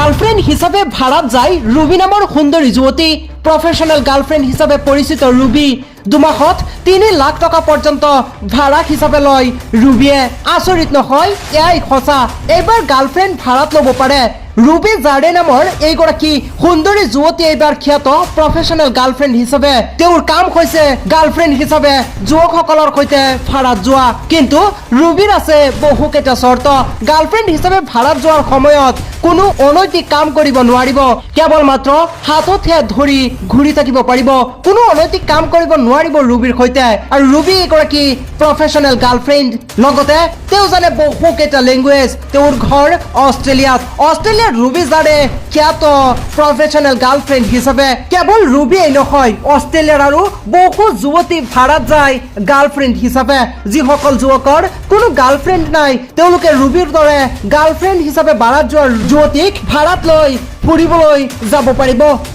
Girlfriend হিসাবে ভাড়াত যায় ৰুবি নামৰ সুন্দৰী যুৱতী। প্ৰফেশ্যনেল গাৰ্লফ্ৰেণ্ড হিচাপে পৰিচিত ৰুবি 2 মাহত 3 লাখ টকা পৰ্যন্ত ভাড়া হিচাপে লয় ৰুবিয়ে। আচৰিত নহয়? এয়াই সঁচা। এইবাৰ গাৰ্লফ্ৰেণ্ড ভাড়াত ল'ব পাৰে ৰুবি জাৰ্ডে নামৰ এইগৰাকী সুন্দৰী যুৱতী। এইবাৰ খ্যাত প্ৰফেশ্যনেল গাৰ্লফ্ৰেণ্ড হিচাপে তেওঁৰ কাম হৈছে গাৰ্লফ্ৰেণ্ড হিচাপে যুৱকসকলৰ সৈতে ভাড়াত যোৱা। কিন্তু ৰুবিৰ আছে বহুকেইটা চৰ্ত। গাৰ্লফ্ৰেণ্ড হিচাপে ভাড়াত যোৱাৰ সময়ত কোনো অনৈতিক কাম কৰিব নোৱাৰিব। কেৱল মাত্ৰ হাততহে ধৰি ঘূৰি থাকিব পাৰিব। কোনো অনৈতিক কাম কৰিব নোৱাৰিব ৰুবিৰ সৈতে। আৰু ৰুবি এগৰাকী প্ৰফেশ্যনেল গাৰ্লফ্ৰেণ্ড। লগতে তেওঁ জানে বহুকেইটা লেংগুৱেজ। তেওঁৰ ঘৰ অষ্ট্ৰেলিয়াত ৰুবি জাৰ্ডে খ্যাত প্ৰফেশ্যনেল গাৰ্লফ্ৰেণ্ড হিচাপে। কেৱল ৰুবিয়েই নহয়, অষ্ট্ৰেলিয়াৰ আৰু বহু যুৱতী ভাড়াত যায় গাৰ্লফ্ৰেণ্ড হিচাপে। যিসকল যুৱকৰ কোনো গাৰ্লফ্ৰেণ্ড নাই তেওঁলোকে ৰুবিৰ দৰে গাৰ্লফ্ৰেণ্ড হিচাপে ভাড়াত যোৱা যুৱতীক ভাড়াত লৈ ফুৰিবলৈ যাব পাৰিব।